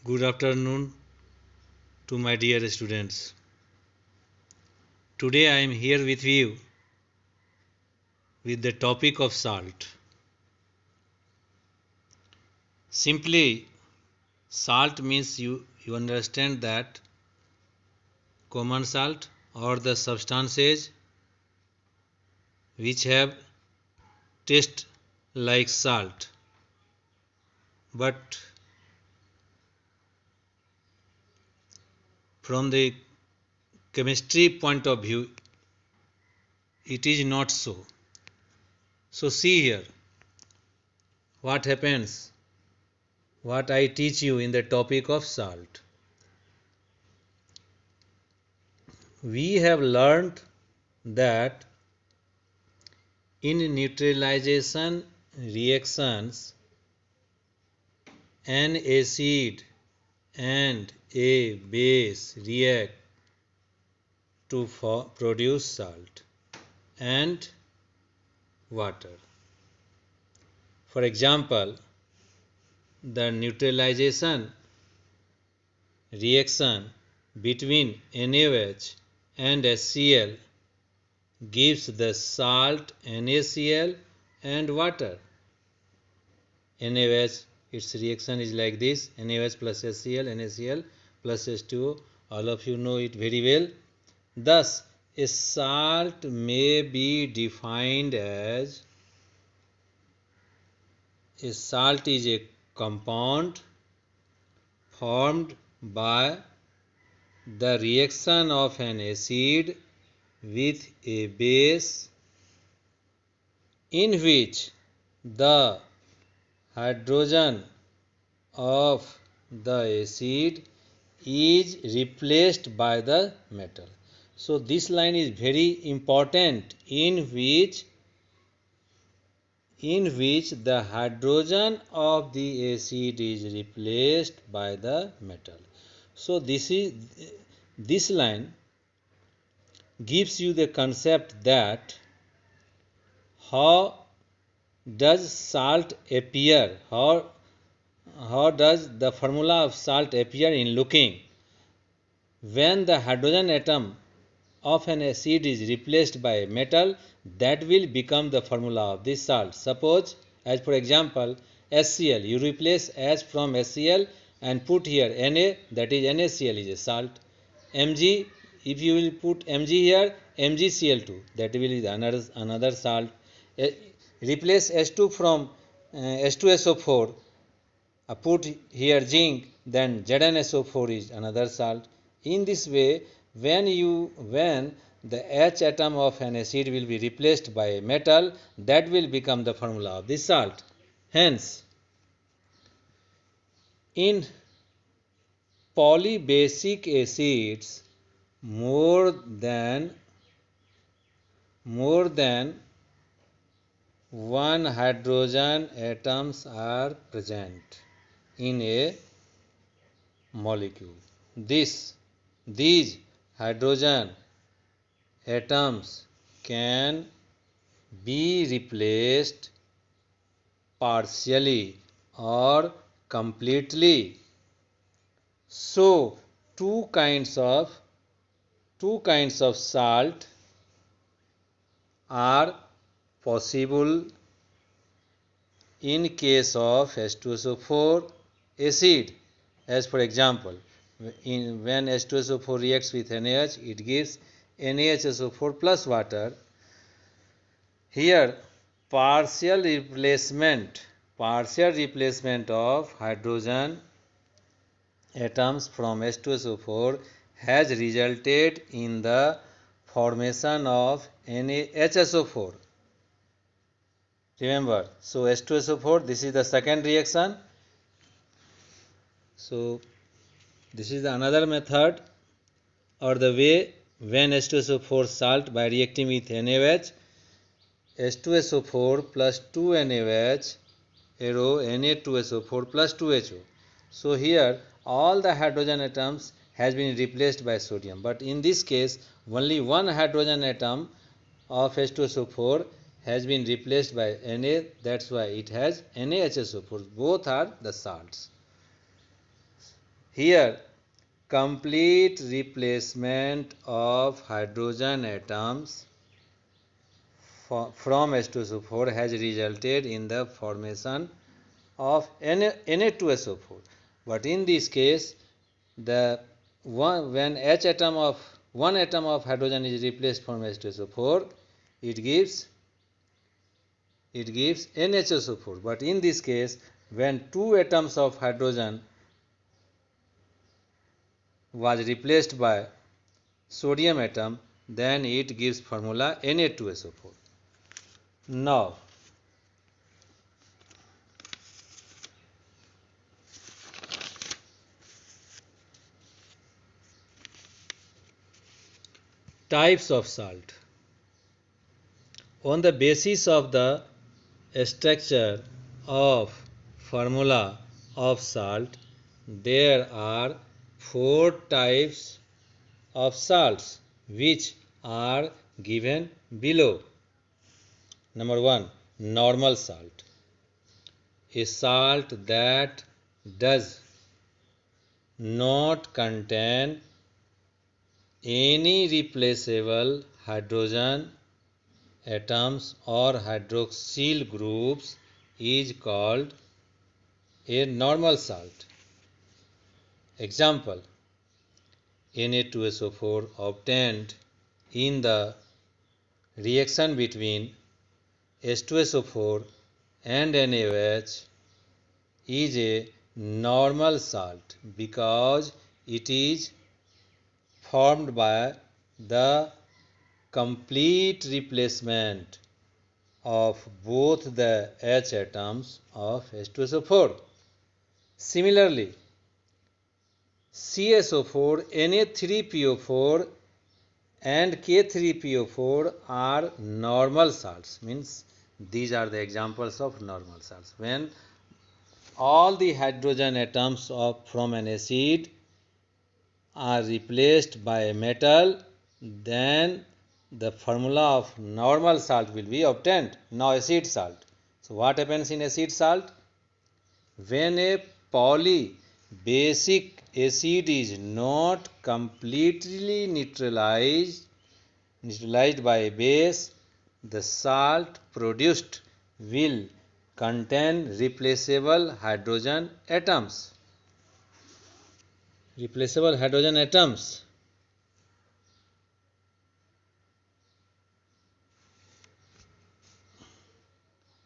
Good afternoon to my dear students. Today I am here with you with the topic of salt. Simply, salt means you understand that common salt or the substances which have taste like salt, but from the chemistry point of view, it is not so. So, see here what happens, what I teach you in the topic of salt. We have learned that in neutralization reactions, an acid and a base react to produce salt and water. For example, the neutralization reaction between NaOH and HCl gives the salt NaCl and water. NaOH, its reaction is like this: NaOH plus HCl, NaCl plus H2O. All of you know it very well. Thus, a salt may be defined as a salt is a compound formed by the reaction of an acid with a base in which the hydrogen of the acid is replaced by the metal. So this line is very important, in which the hydrogen of the acid is replaced by the metal. So this line gives you the concept that how does salt appear, how does the formula of salt appear in looking. When the hydrogen atom of an acid is replaced by metal, that will become the formula of this salt. Suppose, as for example, HCl, you replace H from HCl and put here Na, that is NaCl is a salt. Mg, if you will put Mg here, MgCl2, that will be another salt. Replace H2 from H2SO4, put here zinc, then ZnSO4 is another salt. In this way, when the H atom of an acid will be replaced by a metal, that will become the formula of this salt. Hence, in polybasic acids, more than one hydrogen atoms are present in a molecule. These hydrogen atoms can be replaced partially or completely. So two kinds of salt are possible in case of H2SO4 acid. As for example, when H2SO4 reacts with NaH, it gives NaHSO4 plus water. Here, partial replacement of hydrogen atoms from H2SO4 has resulted in the formation of NaHSO4. Remember, so H2SO4, this is the second reaction. So this is another method or the way when H2SO4 salt by reacting with NaOH, H2SO4 plus 2 NaOH, arrow Na2SO4 plus 2HO. So here all the hydrogen atoms has been replaced by sodium, but in this case only one hydrogen atom of H2SO4 has been replaced by Na, that's why it has NaHSO4. Both are the salts. Here, complete replacement of hydrogen atoms from H2SO4 has resulted in the formation of Na2SO4. But in this case, when one atom of hydrogen is replaced from H2SO4, it gives NHSO4. But in this case, when two atoms of hydrogen was replaced by sodium atom, then it gives formula Na2SO4. Now, types of salt. On the basis of the structure of formula of salt, there are four types of salts which are given below. Number 1, normal salt. A salt that does not contain any replaceable hydrogen atoms or hydroxyl groups is called a normal salt. Example: Na2SO4 obtained in the reaction between H2SO4 and NaOH is a normal salt because it is formed by the complete replacement of both the H atoms of H2SO4. Similarly, CSO4, Na3PO4 and K3PO4 are normal salts, means these are the examples of normal salts. When all the hydrogen atoms from an acid are replaced by a metal, then the formula of normal salt will be obtained. Now acid salt. So what happens in acid salt? When a polybasic acid is not completely neutralized by a base, the salt produced will contain replaceable hydrogen atoms. Replaceable hydrogen atoms.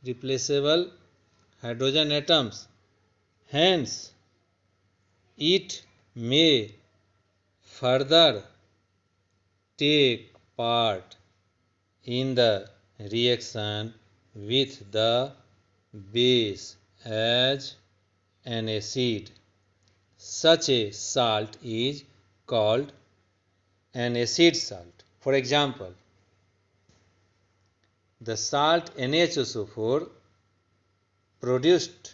Replaceable hydrogen atoms. Hence, it may further take part in the reaction with the base as an acid. Such a salt is called an acid salt. For example, the salt NHSO4 produced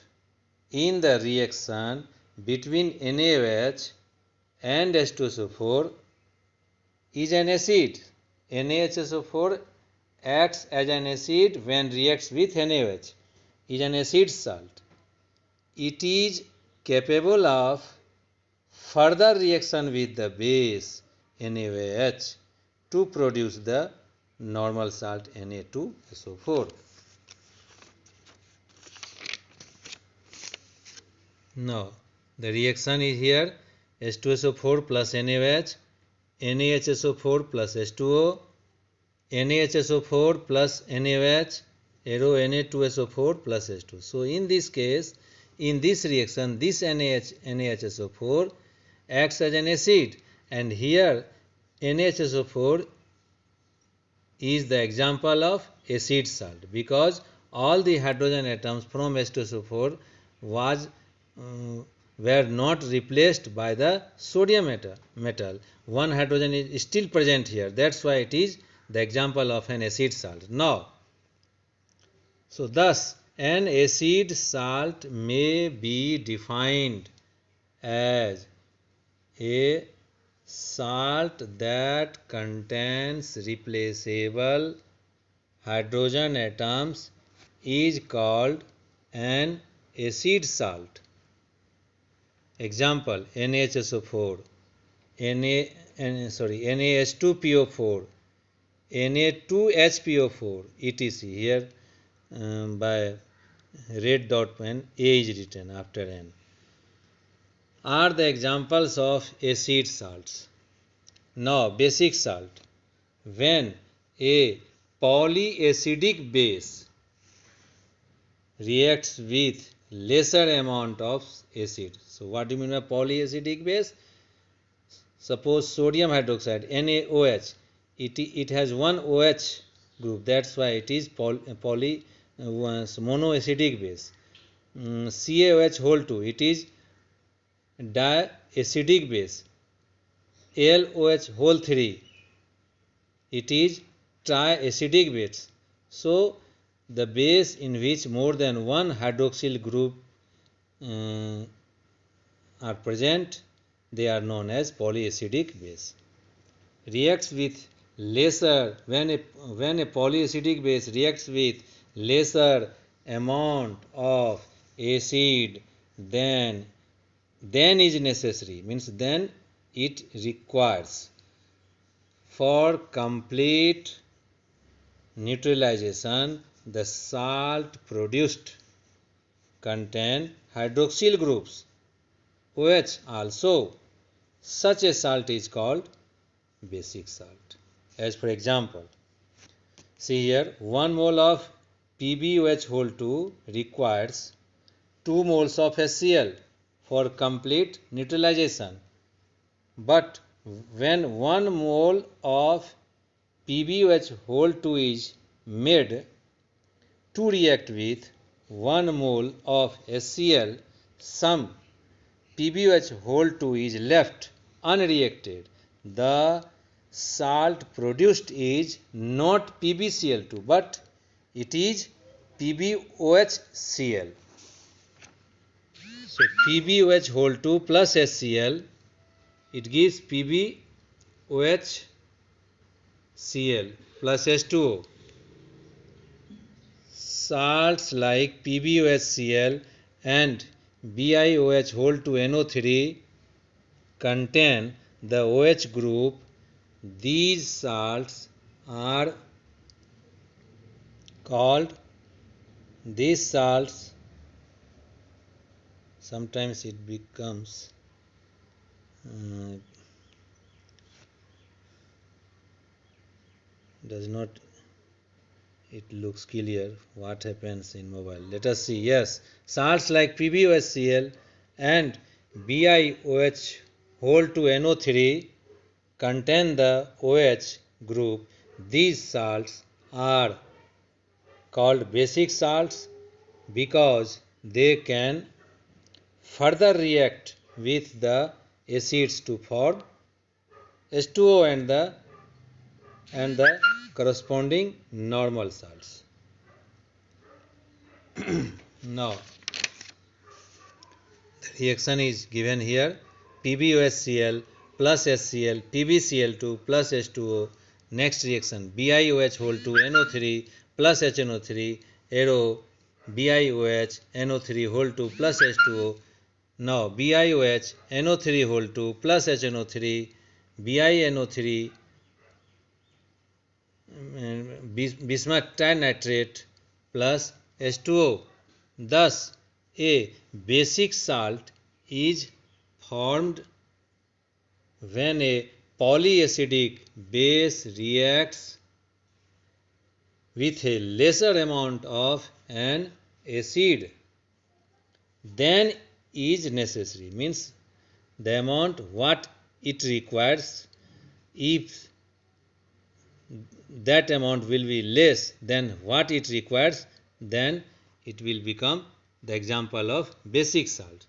in the reaction between NaOH and H2SO4 is an acid. NaHSO4 acts as an acid when reacts with NaOH, is an acid salt. It is capable of further reaction with the base NaOH to produce the normal salt Na2SO4. Now, the reaction is here: H2SO4 plus NaOH, NaHSO4 plus H2O, NaHSO4 plus NaOH, arrow Na2SO4 plus H2. So, in this case, in this reaction, this NaHSO4 acts as an acid, and here NaHSO4 is the example of acid salt because all the hydrogen atoms from H2SO4 were not replaced by the sodium metal. One hydrogen is still present here. That's why it is the example of an acid salt. Now, so thus an acid salt may be defined as a salt that contains replaceable hydrogen atoms is called an acid salt. Example: NaHSO4, NaH2PO4, Na2HPO4, etc. Here by red dot pen A is written after N. Are the examples of acid salts. Now basic salt. When a polyacidic base reacts with lesser amount of acid. So what do you mean by polyacidic base? Suppose sodium hydroxide NaOH, it has one OH group, that's why it is monoacidic base. CaOH whole 2, it is diacidic base. AlOH whole 3, it is triacidic base. So the base in which more than one hydroxyl group are present, they are known as polyacidic base. Reacts with lesser, when a polyacidic base reacts with lesser amount of acid than is necessary, means then it requires for complete neutralization, the salt produced contain hydroxyl groups OH also. Such a salt is called basic salt. As for example, see here, 1 mole of PbOH whole 2 requires 2 moles of HCl for complete neutralization. But when 1 mole of PbOH whole 2 is made to react with 1 mole of HCl, some PbOH whole 2 is left unreacted. The salt produced is not PbCl2 but it is PbOHCl. So PbOH whole 2 plus HCl, it gives PbOHCl plus H2O. Salts like PbOHCl and BiOH whole 2 NO3 contain the OH group. These salts are called, sometimes it becomes does not, it looks clear what happens in mobile. Let us see. Yes, salts like PbOHCl and BiOH whole 2 NO3 contain the OH group. These salts are called basic salts because they can further react with the acids to form H2O and the corresponding normal salts. Now the reaction is given here: PbOHCl plus HCl, PbCl2 plus H2O. Next reaction: BiOH whole 2 NO3 plus HNO3 arrow BiOH NO3 whole 2 plus H2O. Now BiOH NO3 whole 2 plus HNO3 BiNO3 bismuth trinitrate plus H2O. Thus a basic salt is formed when a polyacidic base reacts with a lesser amount of an acid than is necessary, means the amount what it requires. If that amount will be less than what it requires, then it will become the example of basic salt.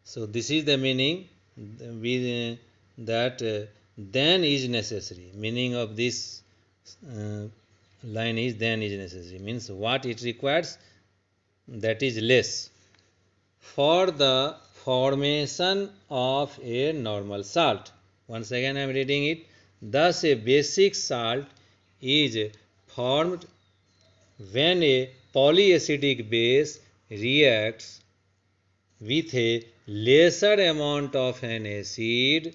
So this is the meaning that then is necessary. Meaning of this line is then is necessary, means what it requires, that is less for the formation of a normal salt. Once again I am reading it. Thus a basic salt is formed when a polyacidic base reacts with a lesser amount of an acid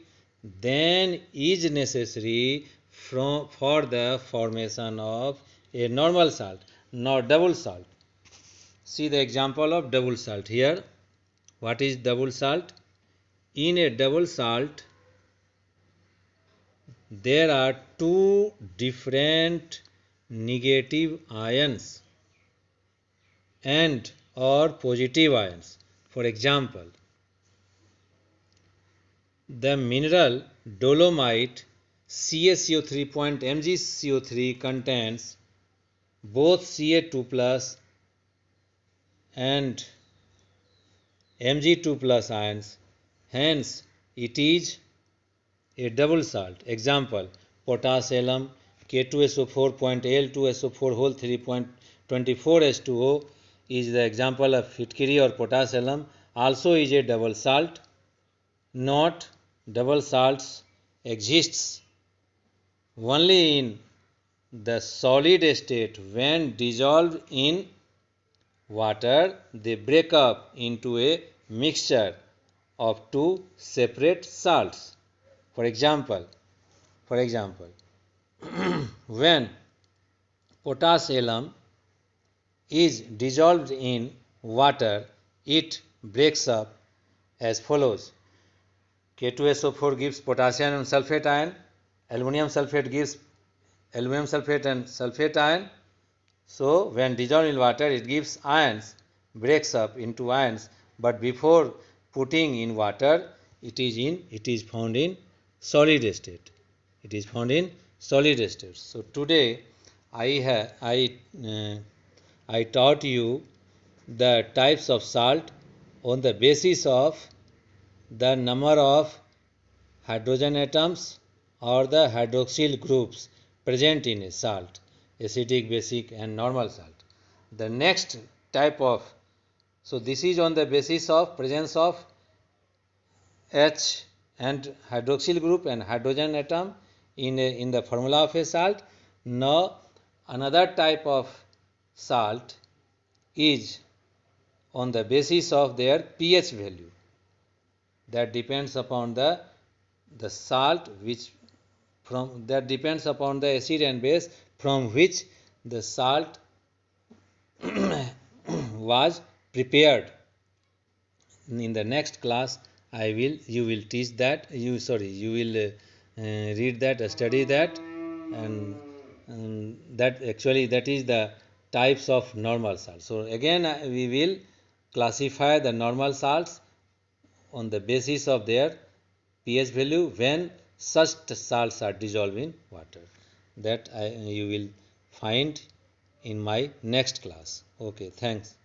than is necessary for the formation of a normal salt, not double salt. See the example of double salt here. What is double salt? In a double salt, there are two different negative ions and or positive ions. For example, the mineral dolomite CaCO3.mgCO3 contains both Ca2 plus and Mg2 plus ions. Hence, it is a double salt. Example, potash alum K2SO4.Al2SO4 whole 3.24H2O is the example of Fitkiri or potash alum. Also is a double salt. Note, double salts exists only in the solid state. When dissolved in water, they break up into a mixture of two separate salts. For example, when potash alum is dissolved in water, it breaks up as follows. K2SO4 gives potassium sulfate ion, aluminum sulfate gives aluminum sulfate and sulfate ion. So when dissolved in water, it gives ions, breaks up into ions, but before putting in water, it is found in solid state. It is found in solid state. So today I taught you the types of salt on the basis of the number of hydrogen atoms or the hydroxyl groups present in a salt, acidic, basic and normal salt. The next type of, so this is on the basis of presence of H and hydroxyl group and hydrogen atom in the formula of a salt. Now another type of salt is on the basis of their pH value. That depends upon the salt which from that depends upon the acid and base from which the salt was prepared. In the next class you will teach that you will read that, study that, and that actually that is the types of normal salts. So again we will classify the normal salts on the basis of their pH value when such salts are dissolved in water. That you will find in my next class. Okay, thanks.